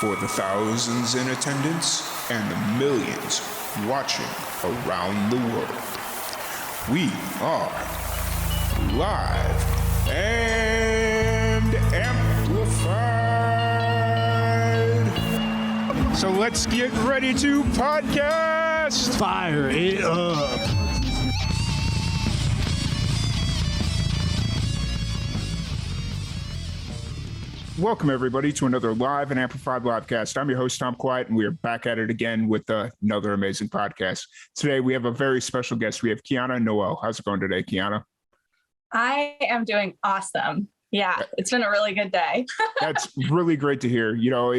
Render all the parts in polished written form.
For the thousands in attendance and the millions watching around the world, we are live and amplified. So let's get ready to podcast. Fire it up. Welcome, everybody, to another live and amplified livecast. I'm your host, Tom Quiet, and we are back at it again with another amazing podcast. Today, we have a very special guest. We have Khiana Noel. How's it going today, Khiana? I am doing awesome. Yeah, it's been a really good day. That's really great to hear. You know,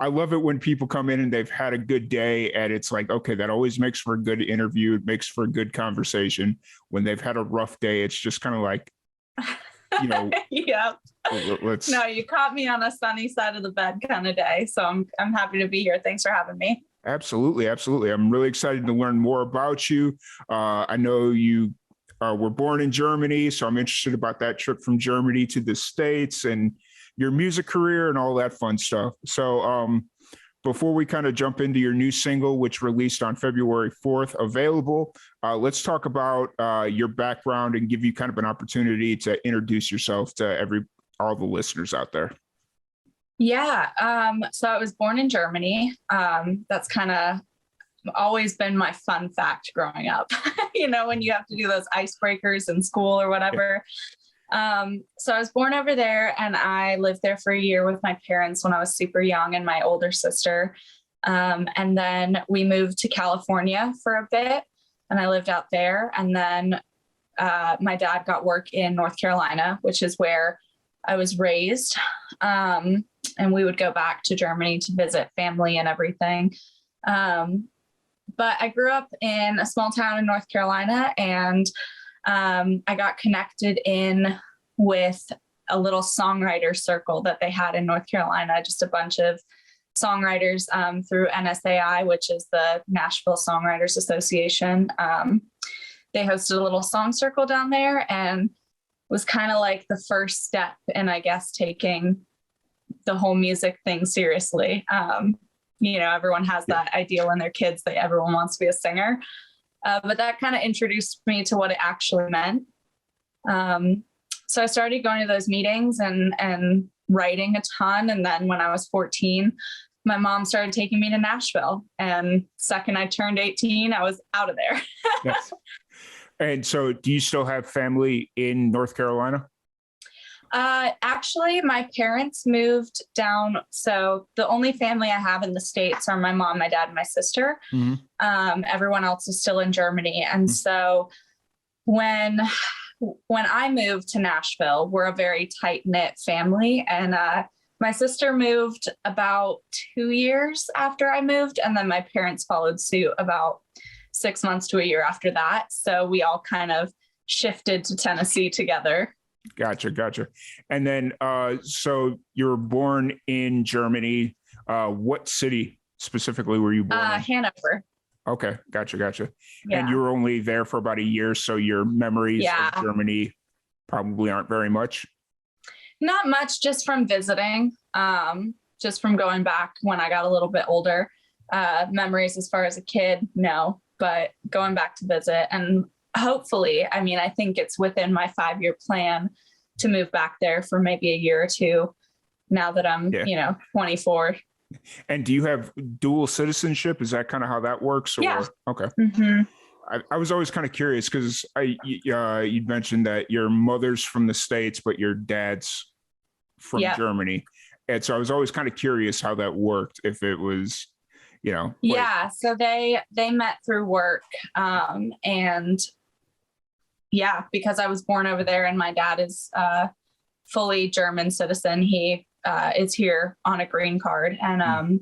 I love it when people come in and they've had a good day, and it's like, okay, that always makes for a good interview. It makes for a good conversation. When they've had a rough day, it's just kind of like, you know, yeah. No, you caught me on a sunny side of the bed kind of day. So I'm happy to be here. Thanks for having me. Absolutely. Absolutely. I'm really excited to learn more about you. I know you were born in Germany, so I'm interested about that trip from Germany to the States and your music career and all that fun stuff. So before we kind of jump into your new single, which released on February 4th, available, let's talk about your background and give you kind of an opportunity to introduce yourself to all the listeners out there. Yeah. So I was born in Germany. That's kind of always been my fun fact growing up, you know, when you have to do those icebreakers in school or whatever. So I was born over there, and I lived there for a year with my parents when I was super young and my older sister. And then we moved to California for a bit, and I lived out there. And then my dad got work in North Carolina, which is where I was raised. And we would go back to Germany to visit family and everything. But I grew up in a small town in North Carolina, and I got connected in with a little songwriter circle that they had in North Carolina, just a bunch of songwriters through NSAI, which is the Nashville Songwriters Association. They hosted a little song circle down there, and was kind of like the first step in, I guess, taking the whole music thing seriously. You know, everyone has that idea when they're kids that everyone wants to be a singer. But that kind of introduced me to what it actually meant. So I started going to those meetings and writing a ton. And then when I was 14, my mom started taking me to Nashville. And second I turned 18, I was out of there. Yes. And so do you still have family in North Carolina? Actually, my parents moved down. So the only family I have in the States are my mom, my dad, and my sister. Mm-hmm. Everyone else is still in Germany. And so when I moved to Nashville, we're a very tight-knit family. And my sister moved about 2 years after I moved. And then my parents followed suit about 6 months to a year after that. So we all kind of shifted to Tennessee together. Gotcha. And then, so you were born in Germany. What city specifically were you born in? Hanover. Okay. Gotcha. Yeah. And you were only there for about a year. So your memories of Germany probably aren't very much. Not much, just from visiting, just from going back when I got a little bit older. Memories as far as a kid, no, but going back to visit. And hopefully, I mean, I think it's within my 5-year plan to move back there for maybe a year or two now that I'm, 24. And do you have dual citizenship? Is that kind of how that works? Or? Yeah. Okay. Mm-hmm. I was always kind of curious because you'd mentioned that your mother's from the States, but your dad's from Germany. And so I was always kind of curious how that worked, if it was, Yeah. So they met through work. And yeah, because I was born over there and my dad is fully German citizen. He is here on a green card. And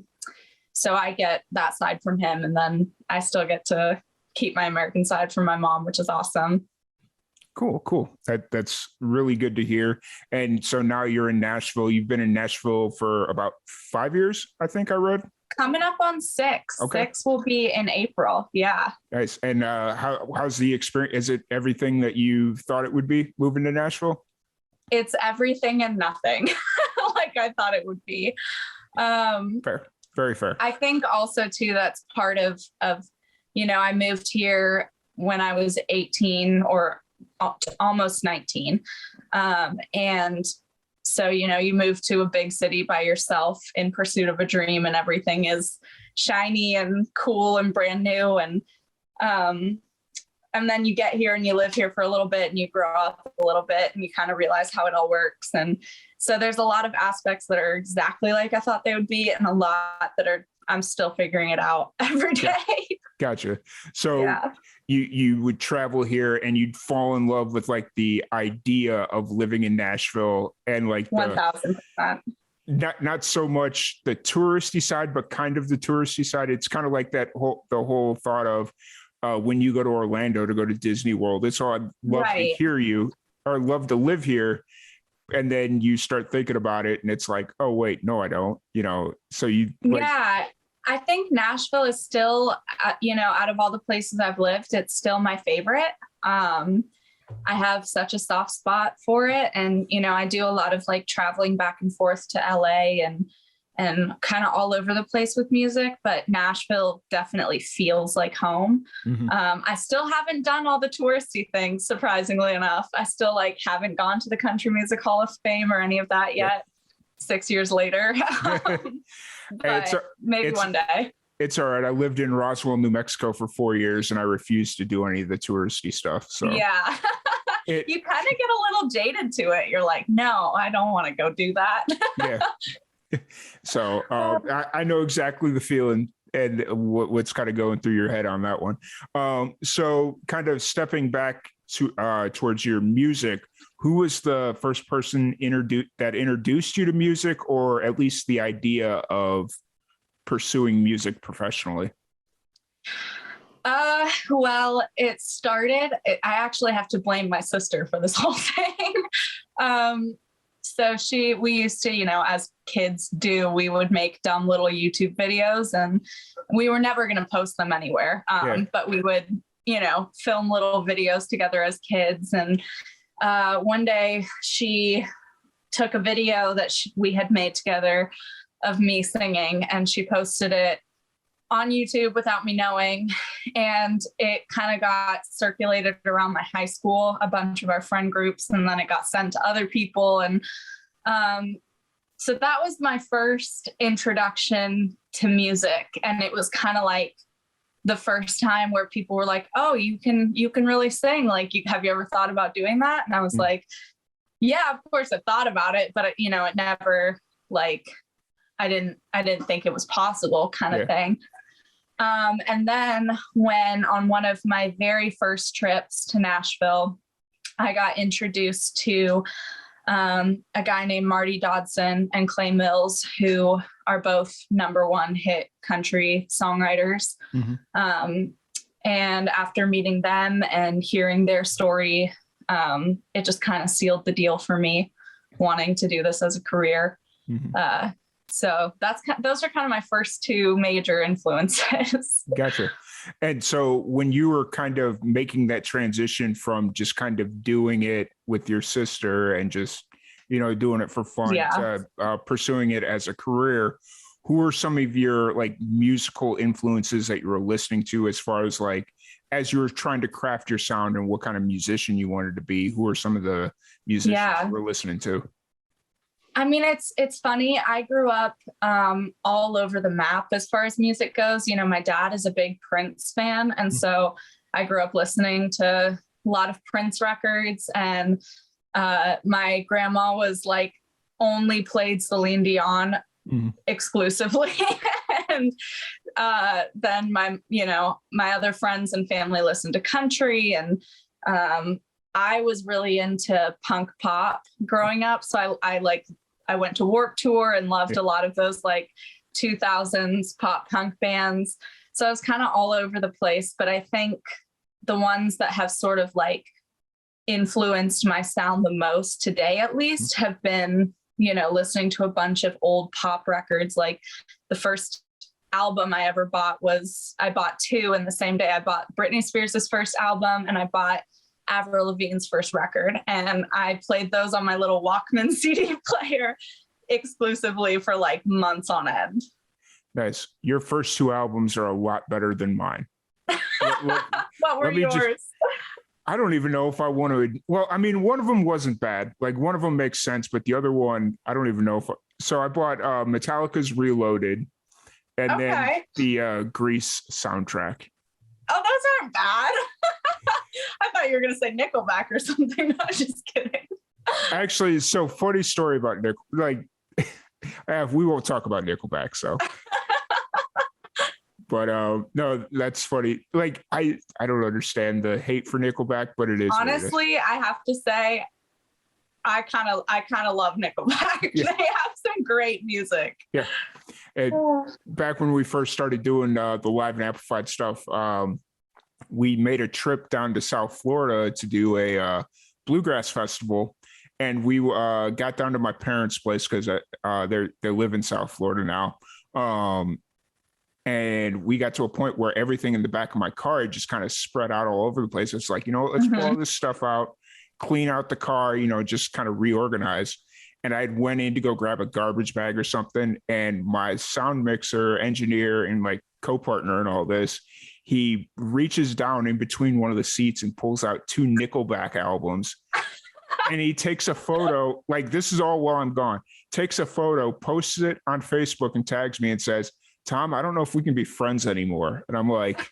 so I get that side from him, and then I still get to keep my American side from my mom, which is awesome. Cool. That's really good to hear. And so now you're in Nashville. You've been in Nashville for about 5 years, I think I read. Coming up on 6. Okay. 6 will be in April. Yeah. Nice. And how's the experience? Is it everything that you thought it would be moving to Nashville? It's everything and nothing like I thought it would be. Fair. Very fair. I think also too, that's part of, I moved here when I was 18 or almost 19. And so, you move to a big city by yourself in pursuit of a dream, and everything is shiny and cool and brand new. And then you get here and you live here for a little bit and you grow up a little bit and you kind of realize how it all works. And so there's a lot of aspects that are exactly like I thought they would be, and a lot that I'm still figuring it out every day. Gotcha. So you would travel here and you'd fall in love with like the idea of living in Nashville, and like 1000%. Not so much the touristy side, but kind of the touristy side. It's kind of like the whole thought of when you go to Orlando to go to Disney World. It's all, I'd love to hear you, or love to live here. And then you start thinking about it and it's like, oh wait, no, I don't, so you. I think Nashville is still, out of all the places I've lived, it's still my favorite. I have such a soft spot for it. And, I do a lot of like traveling back and forth to LA and kind of all over the place with music, but Nashville definitely feels like home. Mm-hmm. I still haven't done all the touristy things, surprisingly enough. I still haven't gone to the Country Music Hall of Fame or any of that yet. 6 years later. But maybe one day. It's all right. I lived in Roswell, New Mexico for 4 years, and I refused to do any of the touristy stuff. So yeah, you kind of get a little jaded to it. You're like, no, I don't want to go do that. Yeah. So I know exactly the feeling and what's kind of going through your head on that one. So kind of stepping back to towards your music, who was the first person that introduced you to music, or at least the idea of pursuing music professionally? Well, it started, I actually have to blame my sister for this whole thing. So we used to, as kids do, we would make dumb little YouTube videos, and we were never going to post them anywhere. But we would, film little videos together as kids. And one day she took a video that we had made together of me singing, and she posted it on YouTube without me knowing. And it kind of got circulated around my high school, a bunch of our friend groups, and then it got sent to other people. And so that was my first introduction to music. And it was kind of like the first time where people were like, oh, you can really sing. Like, have you ever thought about doing that? And I was like, yeah, of course I thought about it, but it never, I didn't think it was possible kind of thing. And then when on one of my very first trips to Nashville, I got introduced to a guy named Marty Dodson and Clay Mills, who are both #1 hit country songwriters. Mm-hmm. And after meeting them and hearing their story, it just kind of sealed the deal for me wanting to do this as a career. Mm-hmm. So those are kind of my first two major influences. Gotcha. And so when you were kind of making that transition from just kind of doing it with your sister and just, doing it for fun to pursuing it as a career, who are some of your musical influences that you were listening to, as far as as you were trying to craft your sound and what kind of musician you wanted to be? Who are some of the musicians you were listening to? I mean, it's funny. I grew up all over the map as far as music goes. My dad is a big Prince fan. And so I grew up listening to a lot of Prince records. And my grandma was only played Celine Dion exclusively. And then my other friends and family listened to country. And I was really into punk pop growing up. So I went to Warped Tour and loved a lot of those 2000s pop punk bands. So I was kind of all over the place, but I think the ones that have sort of influenced my sound the most today, at least, have been, listening to a bunch of old pop records. The first album I ever bought I bought two in the same day. I bought Britney Spears' first album, and I bought Avril Lavigne's first record, and I played those on my little Walkman CD player exclusively for like months on end. Nice. Your first two albums are a lot better than mine. What were yours? I don't even know if I want to. Well, I mean, one of them wasn't bad. Like one of them makes sense, but the other one, I don't even know if. So I bought Metallica's Reloaded, and then the Grease soundtrack. Oh, those aren't bad. I thought you were going to say Nickelback or something. No, just kidding. Actually, so funny story about Nickelback. Like, we won't talk about Nickelback, so. But no, that's funny. Like I don't understand the hate for Nickelback, but it is. Honestly, I have to say, I kind of love Nickelback. Yeah. They have some great music. Yeah. And back when we first started doing the live and amplified stuff, we made a trip down to South Florida to do a bluegrass festival, and we got down to my parents' place because they live in South Florida now. And we got to a point where everything in the back of my car just kind of spread out all over the place. It's like, let's pull all this stuff out, clean out the car, just kind of reorganize. And I went in to go grab a garbage bag or something. And my sound mixer engineer and my co-partner and all this, he reaches down in between one of the seats and pulls out two Nickelback albums. And he takes a photo, like this is all while I'm gone, takes a photo, posts it on Facebook and tags me and says, Tom, I don't know if we can be friends anymore. And I'm like,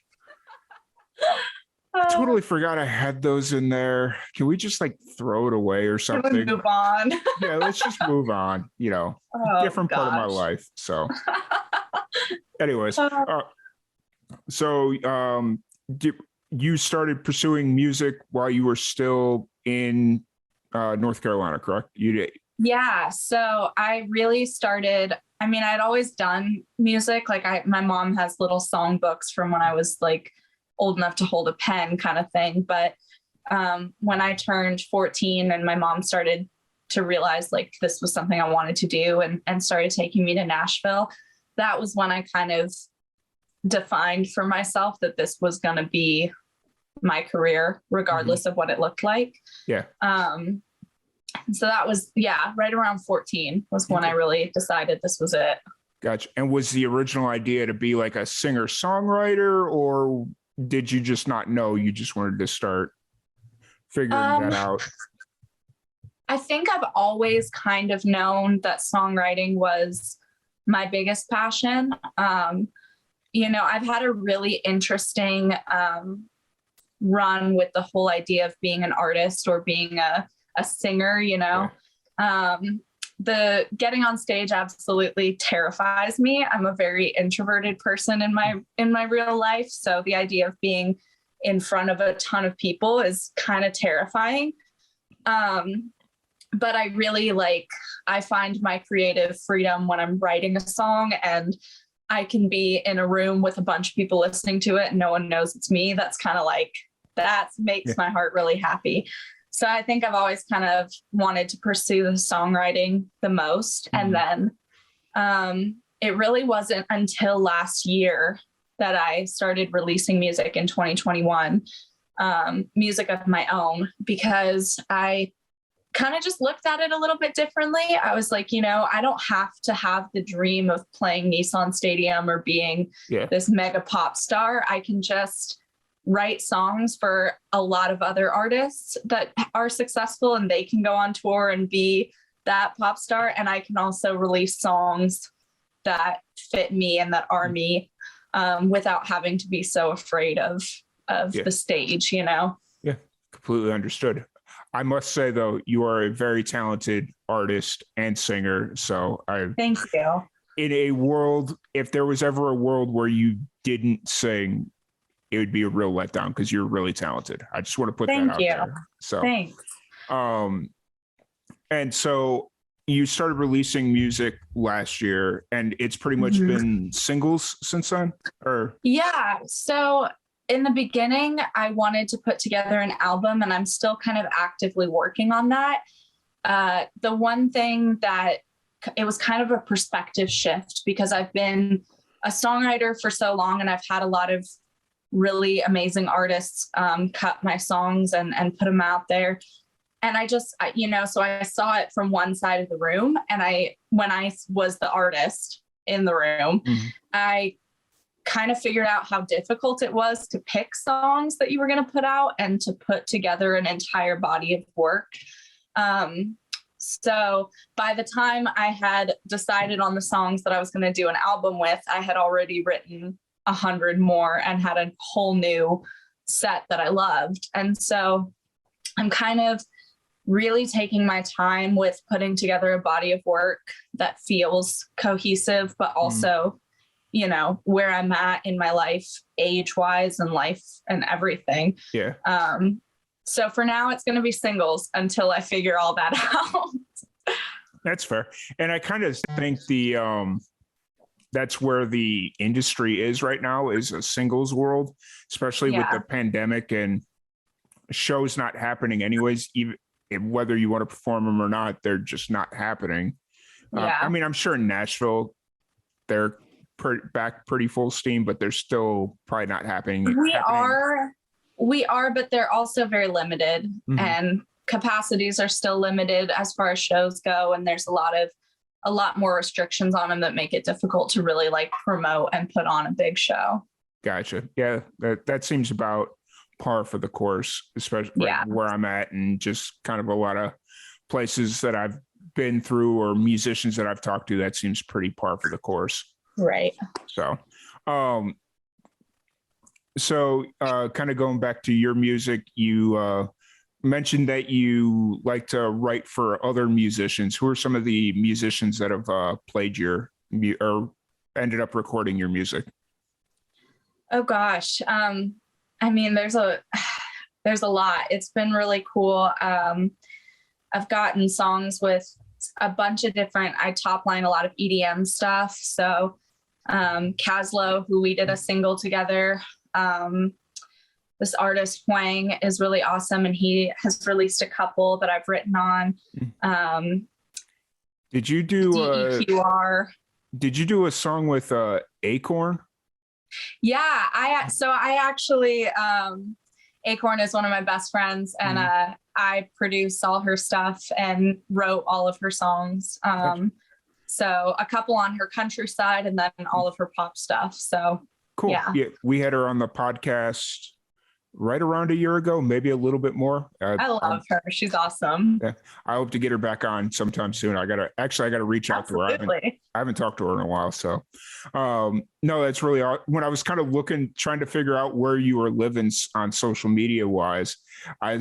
I totally forgot I had those in there. Can we just like throw it away or something? Can we move on? Yeah, let's just move on. Different part of my life. So anyways, so you started pursuing music while you were still in North Carolina, correct? You did. Yeah. So I really started, I'd always done music. Like my mom has little song books from when I was like old enough to hold a pen kind of thing. But when I turned 14 and my mom started to realize like this was something I wanted to do and started taking me to Nashville, that was when I kind of defined for myself that this was going to be my career, regardless of what it looked like. Yeah. So that was, right around 14 was when I really decided this was it. Gotcha. And was the original idea to be like a singer-songwriter, or did you just not know? You just wanted to start figuring that out? I think I've always kind of known that songwriting was my biggest passion. I've had a really interesting run with the whole idea of being an artist or being a singer, the getting on stage absolutely terrifies me. I'm a very introverted person in my real life. So the idea of being in front of a ton of people is kind of terrifying. But I really I find my creative freedom when I'm writing a song and I can be in a room with a bunch of people listening to it and no one knows it's me. That's kind of that makes my heart really happy. So I think I've always kind of wanted to pursue the songwriting the most. And then it really wasn't until last year that I started releasing music in 2021, music of my own, because I kind of just looked at it a little bit differently. I was like, I don't have to have the dream of playing Nissan Stadium or being this mega pop star. I can just write songs for a lot of other artists that are successful and they can go on tour and be that pop star. And I can also release songs that fit me and that are me without having to be so afraid of the stage, Yeah, completely understood. I must say, though, you are a very talented artist and singer. So thank you. In a world, if there was ever a world where you didn't sing, it would be a real letdown because you're really talented. I just want to put that out there. So thanks. And so you started releasing music last year, and it's pretty much been singles since then, or? Yeah. So in the beginning, I wanted to put together an album, and I'm still kind of actively working on that. The one thing that it was kind of a perspective shift because I've been a songwriter for so long, and I've had a lot of really amazing artists cut my songs and put them out there. and so I saw it from one side of the room, and when I was the artist in the room, I kind of figured out how difficult it was to pick songs that you were going to put out and to put together an entire body of work. So by the time I had decided on the songs that I was going to do an album with, I had already written 100 more and had a whole new set that I loved. And so I'm kind of really taking my time with putting together a body of work that feels cohesive, but also, where I'm at in my life, age-wise and life and everything. Yeah. So for now, it's going to be singles until I figure all that out. That's fair. And I kind of think that's where the industry is right now, is a singles world, especially with the pandemic and shows not happening anyways, even whether you want to perform them or not, they're just not happening. I mean, I'm sure in Nashville, they're back pretty full steam, but they're still probably not happening. We are, but they're also very limited, and capacities are still limited as far as shows go. And there's a lot more restrictions on them that make it difficult to really like promote and put on a big show. Gotcha. Yeah. That seems about par for the course, especially where I'm at, and just kind of a lot of places that I've been through or musicians that I've talked to, that seems pretty par for the course. Right. So, kind of going back to your music, you mentioned that you like to write for other musicians. Who are some of the musicians that have played or ended up recording your music? Oh gosh. I mean, there's a lot. It's been really cool. I've gotten songs with a bunch of I top line a lot of EDM stuff. So Caslow, who we did a single together, this artist Huang is really awesome, and he has released a couple that I've written on. Did you do DEQR. Did you do a song with Acorn? Yeah, I actually Acorn is one of my best friends, and I produced all her stuff and wrote all of her songs. So a couple on her country side, and then all of her pop stuff. So cool. Yeah, we had her on the podcast right around a year ago, maybe a little bit more. I love her. She's awesome. Yeah, I hope to get her back on sometime soon. I gotta reach out to her. I haven't talked to her in a while. So no, that's really when I was kind of trying to figure out where you were living on social media wise, I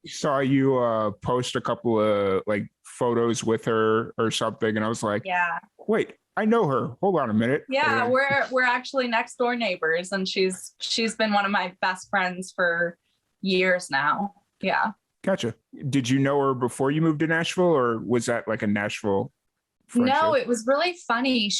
saw you post a couple of like photos with her or something, and I was like, wait, I know her. Hold on a minute. Yeah, we're actually next door neighbors, and she's been one of my best friends for years now. Yeah. Gotcha. Did you know her before you moved to Nashville, or was that like a Nashville friendship? No, it was really funny.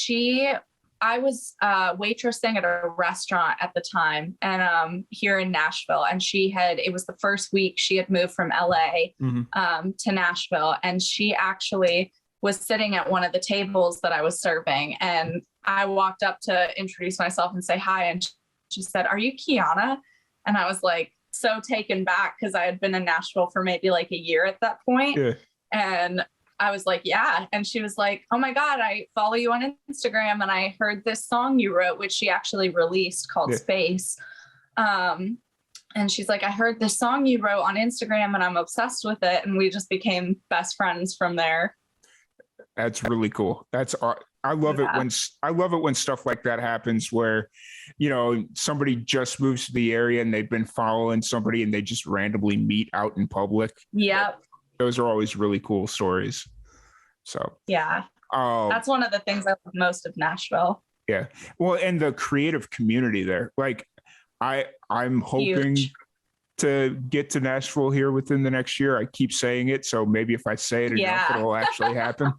I was waitressing at a restaurant at the time, and here in Nashville, and it was the first week she had moved from LA to Nashville, and she actually was sitting at one of the tables that I was serving, and I walked up to introduce myself and say hi, and she said, "Are you Khiana?" And I was like so taken back, because I had been in Nashville for maybe like a year at that point. Yeah. And I was like, yeah. And she was like, "Oh my God, I follow you on Instagram, and I heard this song you wrote," which she actually released, called Space. And she's like, "I heard this song you wrote on Instagram, and I'm obsessed with it." And we just became best friends from there. That's really cool. I love it when stuff like that happens, where, somebody just moves to the area and they've been following somebody and they just randomly meet out in public. Yep. Those are always really cool stories. So yeah, that's one of the things I love most of Nashville. Yeah. Well, and the creative community there, like I'm hoping to get to Nashville here within the next year. I keep saying it, so maybe if I say it enough, it'll actually happen.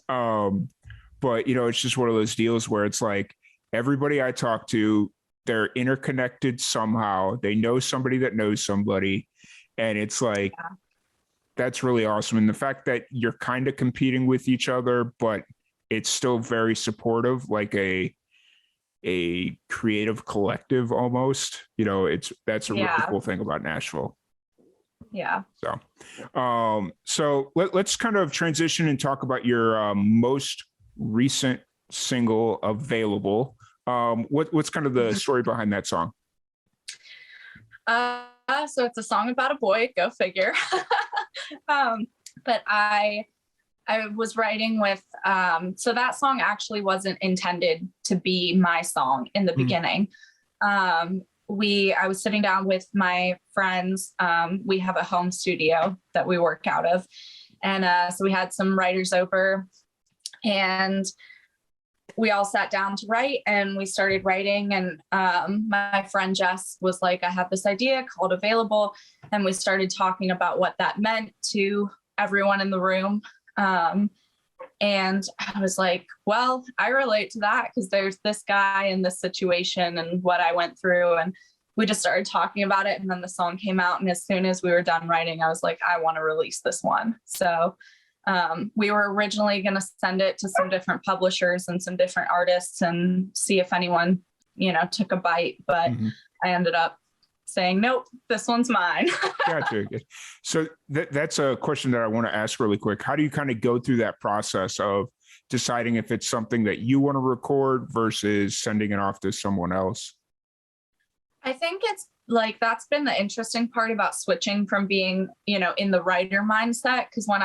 But it's just one of those deals where it's like everybody I talk to, they're interconnected somehow. They know somebody that knows somebody, and it's like that's really awesome. And the fact that you're kind of competing with each other, but it's still very supportive, like a creative collective almost. That's a really cool thing about Nashville. Yeah. So let's kind of transition and talk about your most recent single, Available. What's kind of the story behind that song? So it's a song about a boy, go figure. But I was writing with, so that song actually wasn't intended to be my song in the beginning. I was sitting down with my friends. We have a home studio that we work out of. And so we had some writers over, and we all sat down to write, and we started writing. And my friend Jess was like, I have this idea called Available. And we started talking about what that meant to everyone in the room. And I was like, well, I relate to that because there's this guy in this situation and what I went through. And we just started talking about it. And then the song came out. And as soon as we were done writing, I was like, I want to release this one. So we were originally going to send it to some different publishers and some different artists and see if anyone, took a bite. But I ended up saying, nope, this one's mine. Gotcha. So that's a question that I want to ask really quick. How do you kind of go through that process of deciding if it's something that you want to record versus sending it off to someone else? I think it's like, that's been the interesting part about switching from being, in the writer mindset. Because when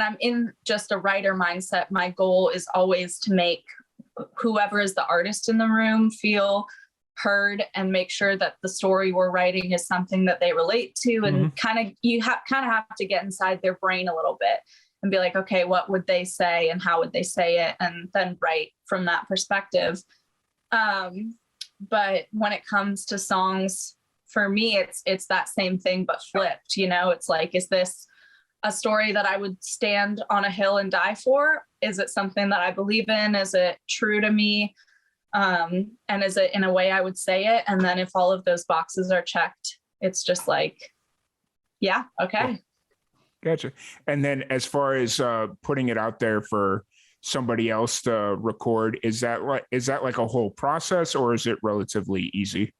I'm in just a writer mindset, my goal is always to make whoever is the artist in the room feel heard and make sure that the story we're writing is something that they relate to. And you have to get inside their brain a little bit and be like, okay, what would they say and how would they say it? And then write from that perspective. But when it comes to songs, for me, it's that same thing, but flipped, it's like, is this a story that I would stand on a hill and die for? Is it something that I believe in? Is it true to me? And is it in a way I would say it? And then if all of those boxes are checked, it's just like, yeah, okay. Gotcha. And then as far as putting it out there for somebody else to record, is that like a whole process, or is it relatively easy?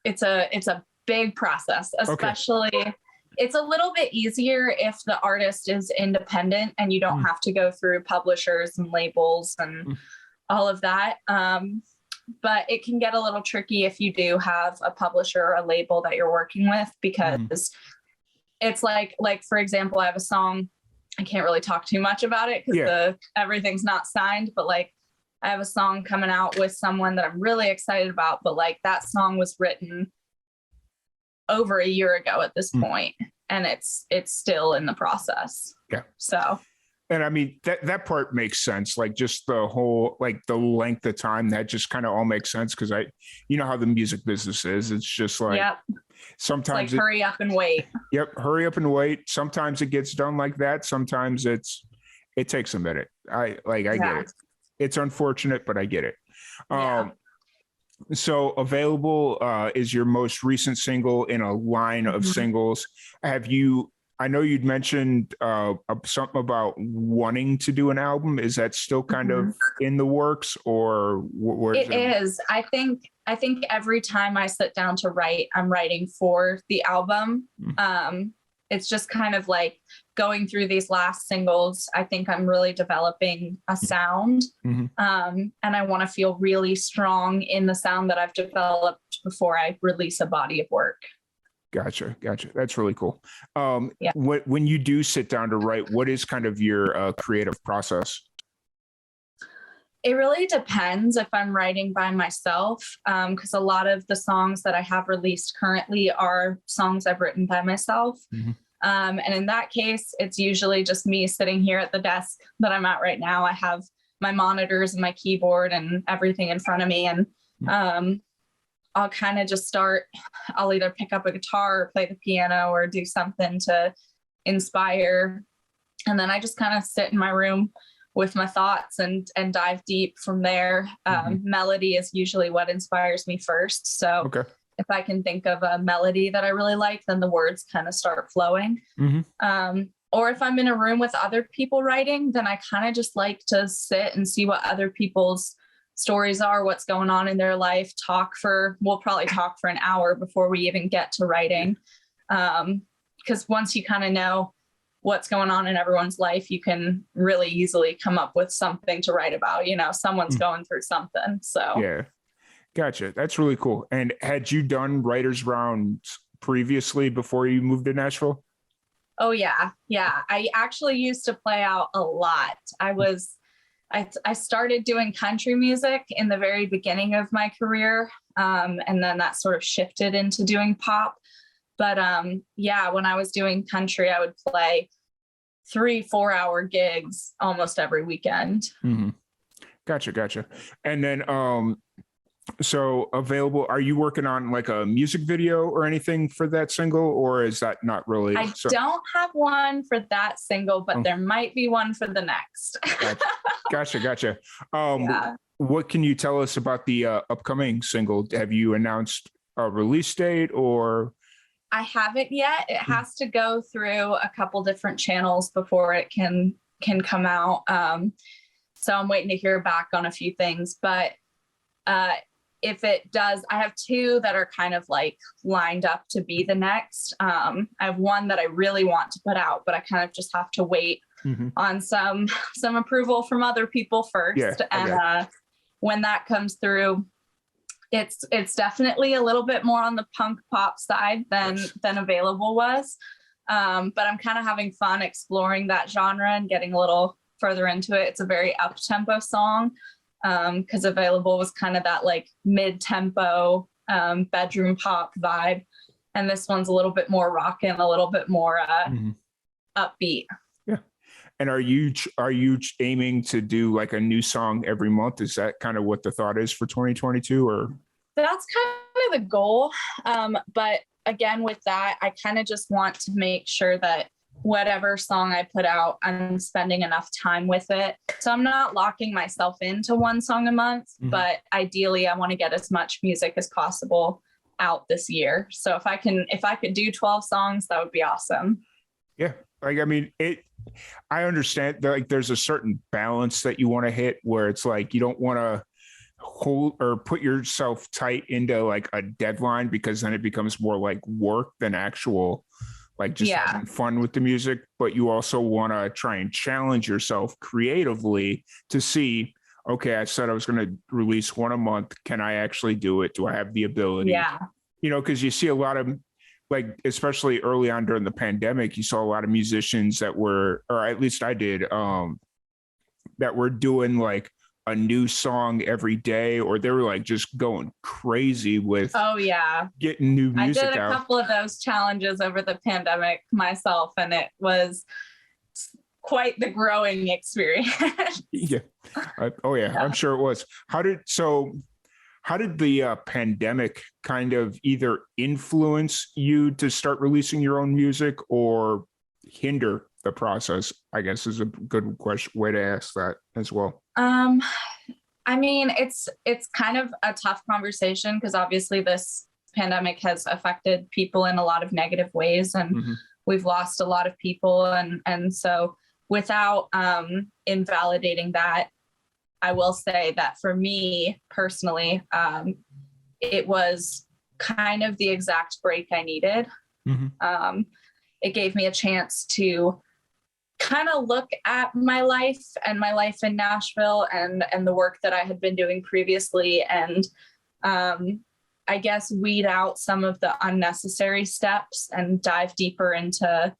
It's a big process, especially it's a little bit easier if the artist is independent and you don't have to go through publishers and labels and all of that. But it can get a little tricky if you do have a publisher or a label that you're working with, because it's like, for example, I have a song, I can't really talk too much about it because everything's not signed, but like I have a song coming out with someone that I'm really excited about, but like that song was written over a year ago at this point, and it's still in the process. Yeah. So. And I mean, that part makes sense. Like just the whole, like the length of time, that just kind of all makes sense. Cause how the music business is. It's just like, sometimes like hurry up and wait. Yep. Hurry up and wait. Sometimes it gets done like that. Sometimes it takes a minute. I get it. It's unfortunate, but I get it. So Available is your most recent single in a line of singles. I know you'd mentioned something about wanting to do an album. Is that still kind of in the works, or where it is? I think every time I sit down to write, I'm writing for the album. It's just kind of like going through these last singles. I think I'm really developing a sound, and I want to feel really strong in the sound that I've developed before I release a body of work. Gotcha. That's really cool. When you do sit down to write, what is kind of your creative process? It really depends if I'm writing by myself, because a lot of the songs that I have released currently are songs I've written by myself. And in that case, it's usually just me sitting here at the desk that I'm at right now. I have my monitors and my keyboard and everything in front of me. And I'll kind of just I'll either pick up a guitar or play the piano or do something to inspire. And then I just kind of sit in my room with my thoughts and dive deep from there. Melody is usually what inspires me first. So if I can think of a melody that I really like, then the words kind of start flowing. Or if I'm in a room with other people writing, then I kind of just like to sit and see what other people's stories are, what's going on in their life, we'll probably talk for an hour before we even get to writing. because once you kind of know what's going on in everyone's life, you can really easily come up with something to write about. Someone's going through something. So Yeah. Gotcha. That's really cool. And had you done writers rounds previously before you moved to Nashville? Oh yeah. Yeah. I actually used to play out a lot. I started doing country music in the very beginning of my career. And then that sort of shifted into doing pop. But yeah, when I was doing country, I would play 3-4 hour gigs almost every weekend. Mm-hmm. Gotcha. And then, so available, are you working on like a music video or anything for that single, or is that not really? I don't have one for that single, but there might be one for the next. Gotcha. Yeah. What can you tell us about the upcoming single? Have you announced a release date or? I haven't yet. It has to go through a couple different channels before it can come out. So I'm waiting to hear back on a few things, but if it does, I have 2 that are kind of like lined up to be the next. I have one that I really want to put out, but I kind of just have to wait on some approval from other people first. Yeah, and when that comes through, it's definitely a little bit more on the punk pop side than Available was. But I'm kind of having fun exploring that genre and getting a little further into it. It's a very up-tempo song. Because Available was kind of that like mid-tempo bedroom pop vibe, and this one's a little bit more rockin', a little bit more upbeat. Yeah. And are you aiming to do like a new song every month? Is that kind of what the thought is for 2022, or? That's kind of the goal. But again, with that, I kind of just want to make sure that whatever song I put out, I'm spending enough time with it. So I'm not locking myself into one song a month, but ideally I want to get as much music as possible out this year. So if I could do 12 songs, that would be awesome. Yeah. Like, I mean, I understand that like there's a certain balance that you want to hit where it's like, you don't want to hold or put yourself tight into like a deadline, because then it becomes more like work than actual like just having fun with the music. But you also want to try and challenge yourself creatively to see, okay, I said I was going to release one a month. Can I actually do it? Do I have the ability? Yeah. Because you see a lot of like, especially early on during the pandemic, you saw a lot of musicians that were, or at least I did, that were doing like a new song every day, or they were like just going crazy with getting new music out. I did a couple of those challenges over the pandemic myself, and it was quite the growing experience. I'm sure it was. How did the pandemic kind of either influence you to start releasing your own music or hinder the process, I guess, is a good way to ask that as well. I mean, it's kind of a tough conversation because obviously this pandemic has affected people in a lot of negative ways, and we've lost a lot of people. And so without invalidating that, I will say that for me personally, it was kind of the exact break I needed. It gave me a chance to kind of look at my life and my life in Nashville and the work that I had been doing previously, and I guess weed out some of the unnecessary steps and dive deeper into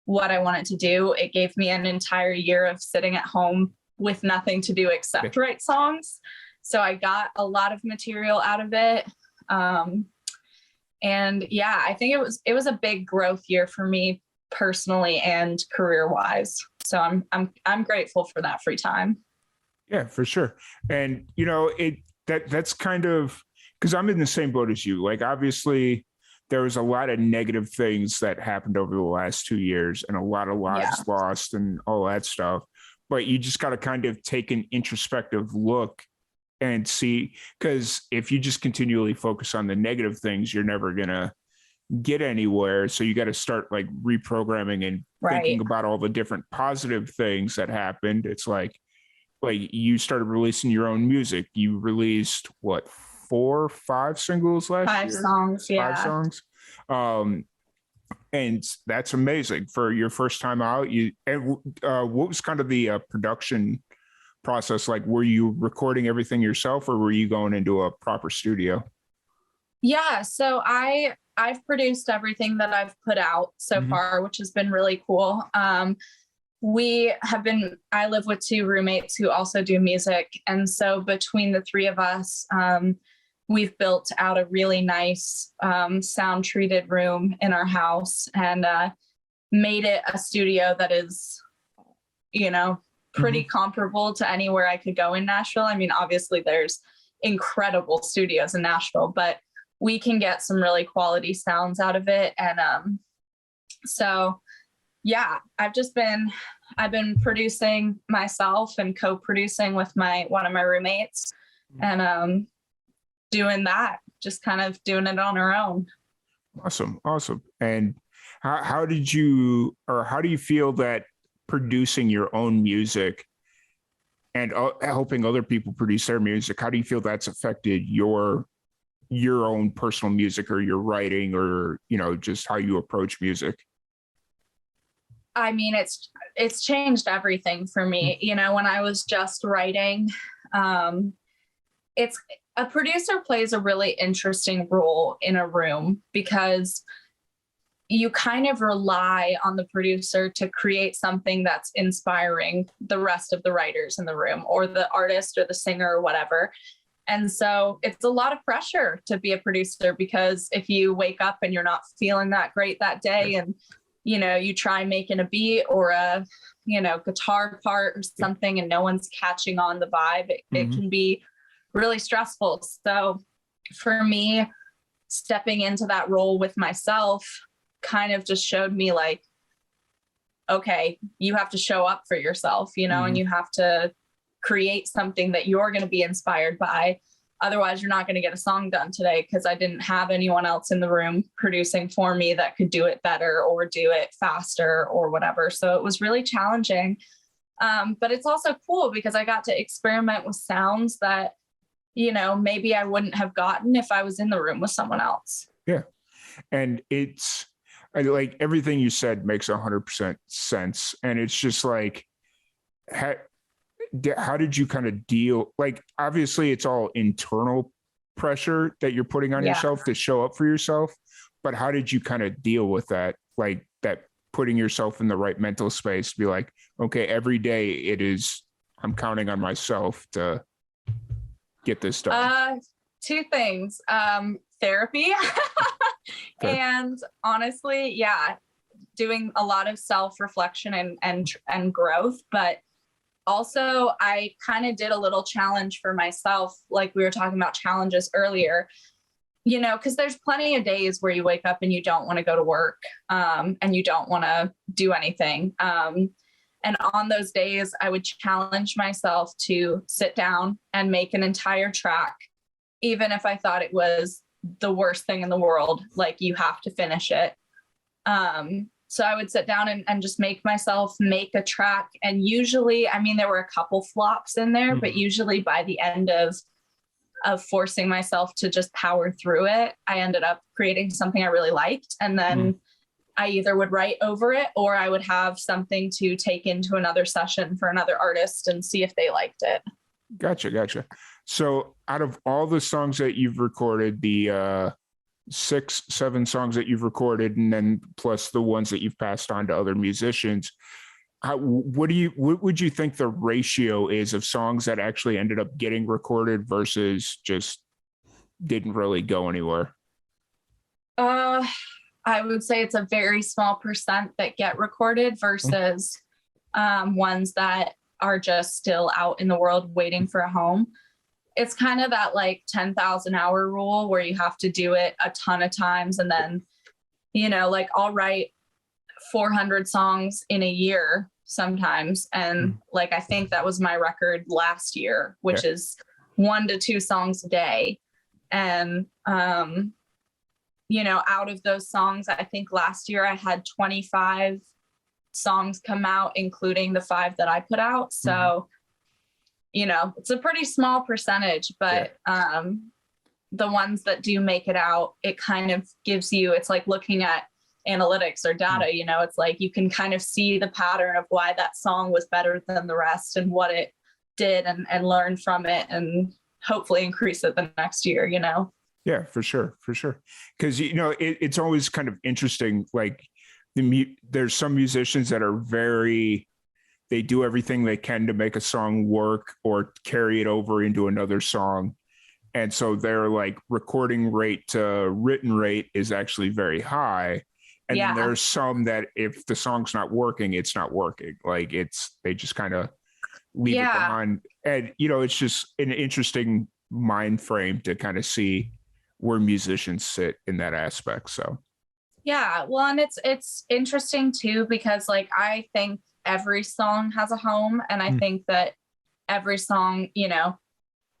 what I wanted to do. It gave me an entire year of sitting at home with nothing to do except write songs. So I got a lot of material out of it. And yeah, I think it was a big growth year for me personally and career wise. So I'm grateful for that free time. Yeah, for sure. And that's kind of, because I'm in the same boat as you. Like, obviously there was a lot of negative things that happened over the last 2 years and a lot of lives lost and all that stuff. But you just got to kind of take an introspective look and see, because if you just continually focus on the negative things, you're never going to get anywhere. So you got to start like reprogramming and thinking about all the different positive things that happened. It's like you started releasing your own music. You released 4 or 5 singles last year? 5 songs. Yeah. 5 songs. And that's amazing for your first time out. What was kind of the production process like? Were you recording everything yourself, or were you going into a proper studio? Yeah, so I've produced everything that I've put out so Mhm. far, which has been really cool. I live with two roommates who also do music. And so between the three of us, we've built out a really nice sound treated room in our house and made it a studio that is, pretty Mhm. comparable to anywhere I could go in Nashville. I mean, obviously there's incredible studios in Nashville, but we can get some really quality sounds out of it. And so yeah, I've been producing myself and co-producing with one of my roommates and doing that, just kind of doing it on our own. Awesome, awesome. And how did you, or how do you feel that producing your own music and helping other people produce their music, how do you feel that's affected your own personal music or your writing, or just how you approach music? I mean, it's changed everything for me. When I was just writing, it's a producer plays a really interesting role in a room because you kind of rely on the producer to create something that's inspiring the rest of the writers in the room or the artist or the singer or whatever. And so it's a lot of pressure to be a producer because if you wake up and you're not feeling that great that day and you try making a beat or a guitar part or something and no one's catching on the vibe, it Mhm. can be really stressful. So for me, stepping into that role with myself kind of just showed me like, okay, you have to show up for yourself, and Mhm. you have to create something that you're going to be inspired by. Otherwise, you're not going to get a song done today because I didn't have anyone else in the room producing for me that could do it better or do it faster or whatever. So it was really challenging. But it's also cool because I got to experiment with sounds that, maybe I wouldn't have gotten if I was in the room with someone else. Yeah. And like everything you said makes 100% sense. And it's just like, how, how did you kind of deal? Like, obviously, it's all internal pressure that you're putting on Yeah. yourself to show up for yourself. But how did you kind of deal with that? Like, that putting yourself in the right mental space to be like, okay, every day I'm counting on myself to get this done. Two things. Therapy Okay. and honestly, yeah, doing a lot of self-reflection and growth. But also I kind of did a little challenge for myself, like we were talking about challenges earlier, because there's plenty of days where you wake up and you don't want to go to work and you don't want to do anything. And on those days, I would challenge myself to sit down and make an entire track, even if I thought it was the worst thing in the world, like you have to finish it. So I would sit down and just make myself make a track. And usually, I mean, there were a couple flops in there, but usually by the end of forcing myself to just power through it, I ended up creating something I really liked. And then I either would write over it or I would have something to take into another session for another artist and see if they liked it. Gotcha. So out of all the songs that you've recorded, the 6, 7 songs that you've recorded, and then plus the ones that you've passed on to other musicians, what would you think the ratio is of songs that actually ended up getting recorded versus just didn't really go anywhere? I would say it's a very small percent that get recorded versus ones that are just still out in the world waiting for a home. It's kind of that like 10,000 hour rule where you have to do it a ton of times. And then, like I'll write 400 songs in a year sometimes. And like, I think that was my record last year, which is 1 to 2 songs a day. And, out of those songs, I think last year I had 25 songs come out, including the 5 that I put out. So, it's a pretty small percentage, but the ones that do make it out, it kind of gives you, it's like looking at analytics or data, you know, it's like you can kind of see the pattern of why that song was better than the rest and what it did, and learn from it and hopefully increase it the next year, you know? Yeah, for sure. For sure. Because, you know, it's always kind of interesting. Like there's some musicians that are they do everything they can to make a song work or carry it over into another song. And so their like recording rate to written rate is actually very high. And then there's some that if the song's not working, it's not working. Like they just kind of leave it behind. And, you know, it's just an interesting mind frame to kind of see where musicians sit in that aspect. So, yeah. Well, and it's interesting too, because like, I think every song has a home. And I think that every song, you know,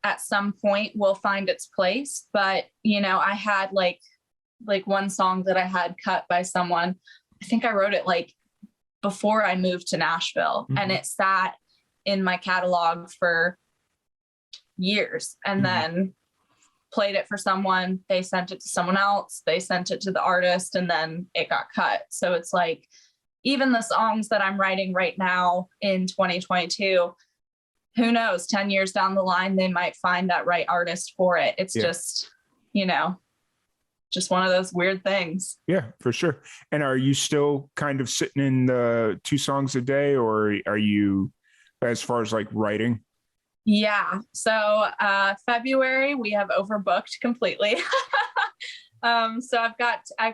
at some point will find its place. But, you know, I had like one song that I had cut by someone. I think I wrote it like before I moved to Nashville, and it sat in my catalog for years, and then played it for someone. They sent it to someone else. They sent it to the artist, and then it got cut. So it's like, even the songs that I'm writing right now in 2022, who knows, 10 years down the line, they might find that right artist for it. It's just, you know, just one of those weird things. Yeah, for sure. And are you still kind of sitting in the 2 songs a day, or are you, as far as like writing? Yeah. So February, we have overbooked completely. So I've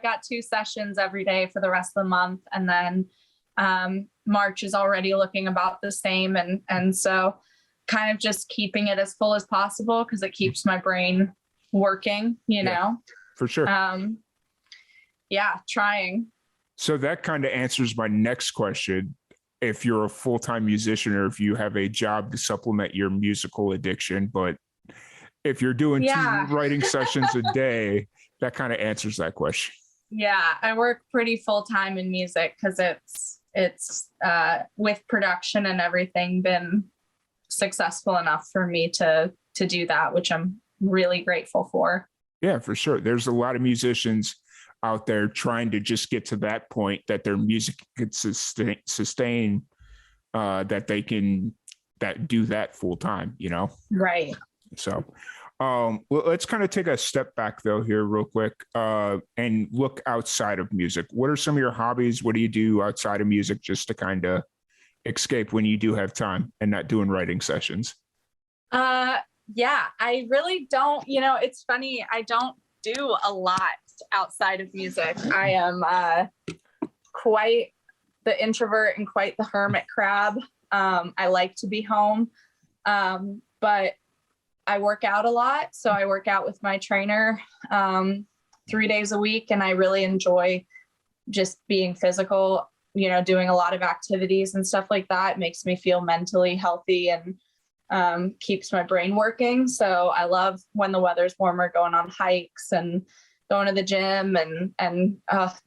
got 2 sessions every day for the rest of the month. And then March is already looking about the same. And so kind of just keeping it as full as possible, because it keeps my brain working, you know? For sure. Yeah, trying. So that kind of answers my next question. If you're a full-time musician, or if you have a job to supplement your musical addiction, but if you're doing 2 writing sessions a day, that kind of answers that question. Yeah, I work pretty full-time in music, because it's with production and everything been successful enough for me to do that, which I'm really grateful for. Yeah, for sure. There's a lot of musicians out there trying to just get to that point that their music could sustain that they can do that full time, you know? Right. So, well, let's kind of take a step back though here real quick and look outside of music. What are some of your hobbies? What do you do outside of music just to kind of escape when you do have time and not doing writing sessions? Yeah, I really don't, you know, it's funny. I don't do a lot outside of music. I am quite the introvert and quite the hermit crab. I like to be home, but I work out a lot. So I work out with my trainer 3 days a week, and I really enjoy just being physical, you know, doing a lot of activities and stuff like that. It makes me feel mentally healthy and keeps my brain working. So I love when the weather's warmer, going on hikes and going to the gym and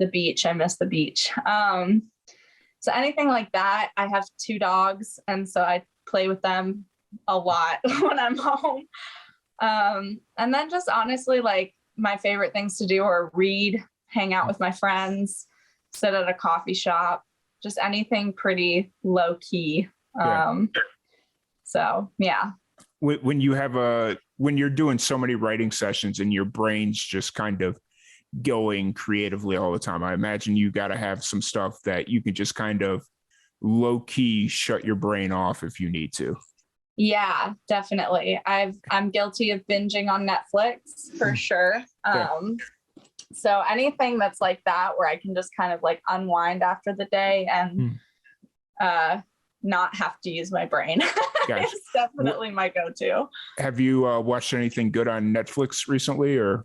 the beach. I miss the beach. So anything like that. I have 2 dogs, and so I play with them a lot when I'm home. And then just honestly, like, my favorite things to do are read, hang out with my friends, sit at a coffee shop, just anything pretty low key. So yeah. When you're doing so many writing sessions and your brain's just kind of going creatively all the time, I imagine you got to have some stuff that you can just kind of low key shut your brain off if you need to. Yeah, definitely. I'm guilty of binging on Netflix for sure. So anything that's like that, where I can just kind of like unwind after the day and not have to use my brain. Gotcha. It's definitely my go-to. Have you watched anything good on Netflix recently, or?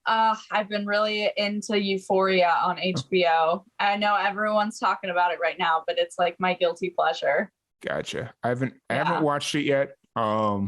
I've been really into Euphoria on HBO. I know everyone's talking about it right now, but it's like my guilty pleasure. Gotcha. I haven't watched it yet. I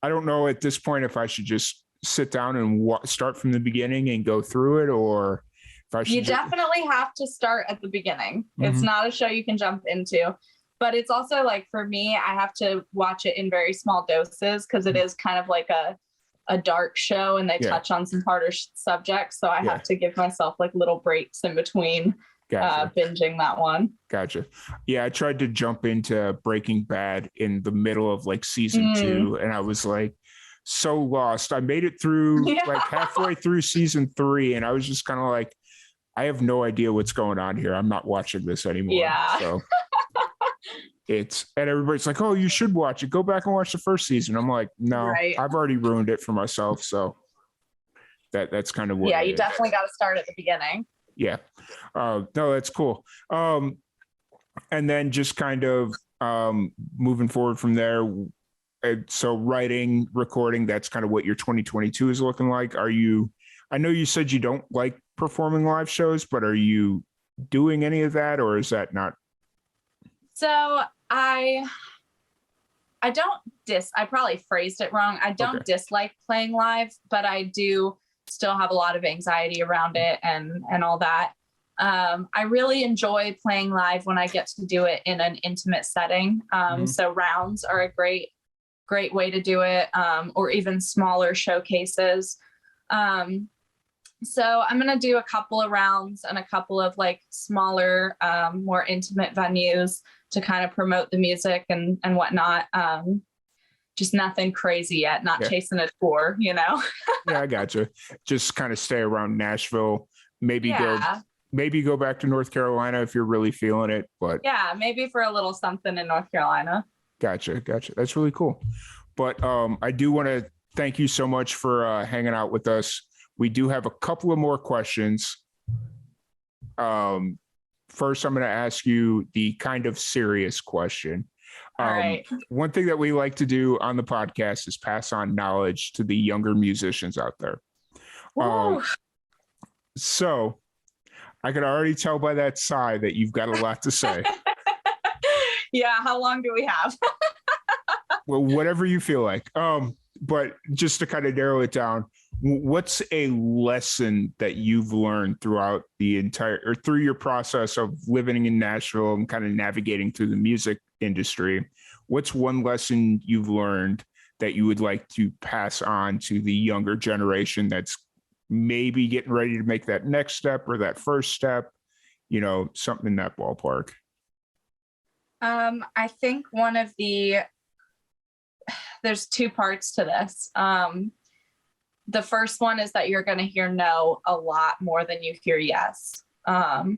don't know at this point if I should just sit down and start from the beginning and go through it, or if I should. You definitely have to start at the beginning. It's not a show you can jump into, but it's also like, for me, I have to watch it in very small doses, because it is kind of like a a dark show and they touch on some harder subjects. So I have to give myself like little breaks in between binging that one. Gotcha. Yeah, I tried to jump into Breaking Bad in the middle of like season 2, and I was like so lost. I made it through like halfway through season 3, and I was just kind of like, I have no idea what's going on here. I'm not watching this anymore. Yeah. So and everybody's like, oh, you should watch it. Go back and watch the first season. I'm like, no, I've already ruined it for myself. So that's kind of what. Yeah, you definitely got to start at the beginning. Yeah. No, that's cool. And then just kind of moving forward from there. So writing, recording, that's kind of what your 2022 is looking like. I know you said you don't like performing live shows, but are you doing any of that, or is that not? So I probably phrased it wrong. I don't dislike playing live, but I do still have a lot of anxiety around it and all that. I really enjoy playing live when I get to do it in an intimate setting. So rounds are a great way to do it, or even smaller showcases. So I'm going to do a couple of rounds and a couple of like smaller, more intimate venues to kind of promote the music and whatnot. Just nothing crazy yet, not chasing a tour, you know? Yeah, I gotcha. Just kind of stay around Nashville, maybe go back to North Carolina if you're really feeling it, but yeah, maybe for a little something in North Carolina. Gotcha. That's really cool. But I do want to thank you so much for hanging out with us. We do have a couple of more questions. First, I'm going to ask you the kind of serious question. All right. One thing that we like to do on the podcast is pass on knowledge to the younger musicians out there. So I can already tell by that sigh that you've got a lot to say. Yeah. How long do we have? Well, whatever you feel like. But just to kind of narrow it down, what's a lesson that you've learned throughout through your process of living in Nashville and kind of navigating through the music industry? What's one lesson you've learned that you would like to pass on to the younger generation that's maybe getting ready to make that next step or that first step, something in that ballpark? I think there's two parts to this. The first one is that you're going to hear no a lot more than you hear yes. And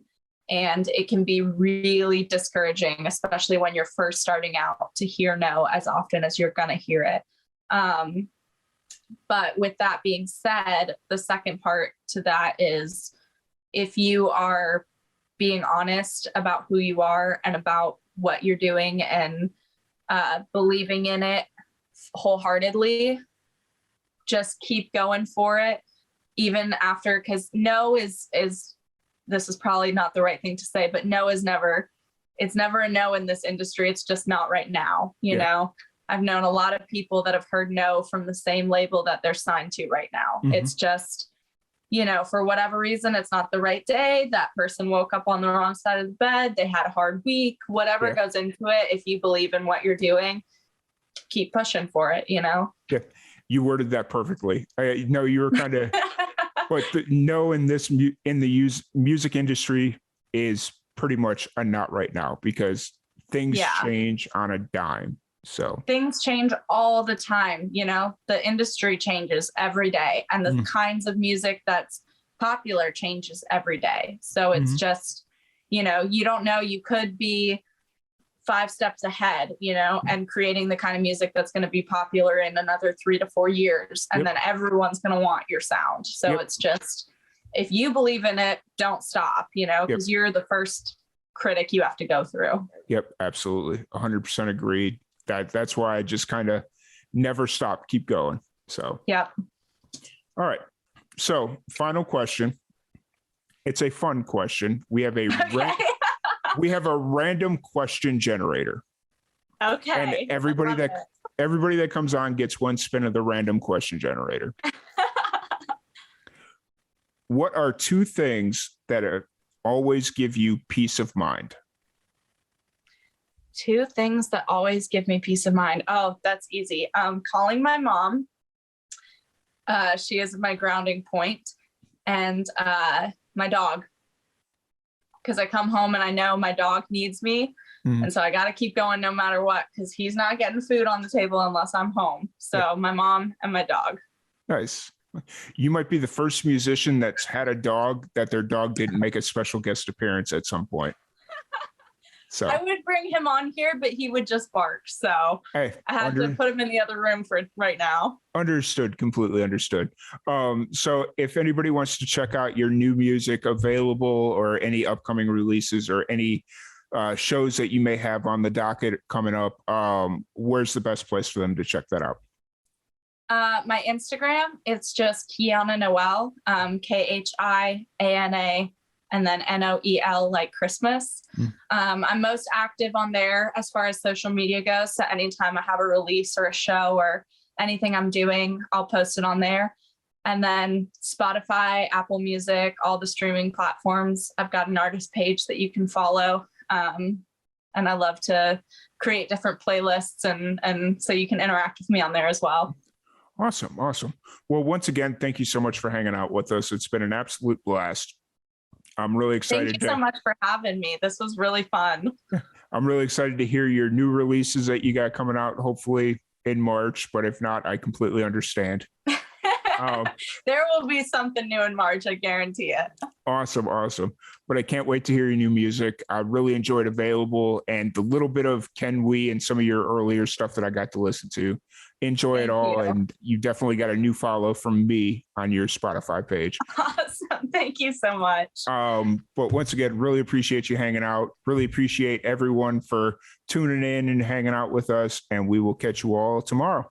it can be really discouraging, especially when you're first starting out, to hear no as often as you're going to hear it. But with that being said, the second part to that is if you are being honest about who you are and about what you're doing and believing in it wholeheartedly, just keep going for it, even after, because no is this is probably not the right thing to say, but no is never, it's never a no in this industry. It's just not right now. You know, I've known a lot of people that have heard no from the same label that they're signed to right now. Mm-hmm. It's just, for whatever reason, it's not the right day. That person woke up on the wrong side of the bed. They had a hard week, whatever goes into it. If you believe in what you're doing, keep pushing for it, Yeah. You worded that perfectly. I know you were kind of, but the no in the music industry is pretty much a not right now because things change on a dime. So things change all the time. The industry changes every day, and the kinds of music that's popular changes every day. So it's just, you don't know, you could be 5 steps ahead, and creating the kind of music that's going to be popular in another 3 to 4 years. And then everyone's going to want your sound. So it's just, if you believe in it, don't stop, because you're the first critic you have to go through. Yep. Absolutely. 100% agreed. That's why I just kind of never stop, keep going. So, yep. All right. So final question. It's a fun question. We have we have a random question generator. Okay. And everybody that comes on gets one spin of the random question generator. What are 2 things that always give you peace of mind? 2 things that always give me peace of mind. Oh, that's easy. Calling my mom She is my grounding point, and my dog, because I come home and I know my dog needs me. And so I got to keep going no matter what, because he's not getting food on the table unless I'm home. So my mom and my dog. Nice. You might be the first musician that's had a dog that their dog didn't make a special guest appearance at some point. So I would bring him on here, but he would just bark. So hey, I had to put him in the other room for right now. Understood. Completely understood. So if anybody wants to check out your new music available or any upcoming releases or any shows that you may have on the docket coming up, where's the best place for them to check that out? My Instagram, it's just Khiana Noel, Khiana, and then Noel, like Christmas. I'm most active on there as far as social media goes. So anytime I have a release or a show or anything I'm doing, I'll post it on there. And then Spotify, Apple Music, all the streaming platforms. I've got an artist page that you can follow. And I love to create different playlists and so you can interact with me on there as well. Awesome. Well, once again, thank you so much for hanging out with us. It's been an absolute blast. I'm really excited. Thank you so much for having me. This was really fun. I'm really excited to hear your new releases that you got coming out, hopefully in March, but if not, I completely understand. There will be something new in March, I guarantee it. Awesome. But I can't wait to hear your new music. I really enjoyed Available and the little bit of Ken Wee and some of your earlier stuff that I got to listen to. Enjoy it all. And you definitely got a new follow from me on your Spotify page. Awesome. Thank you so much. But once again, really appreciate you hanging out. Really appreciate everyone for tuning in and hanging out with us. And we will catch you all tomorrow.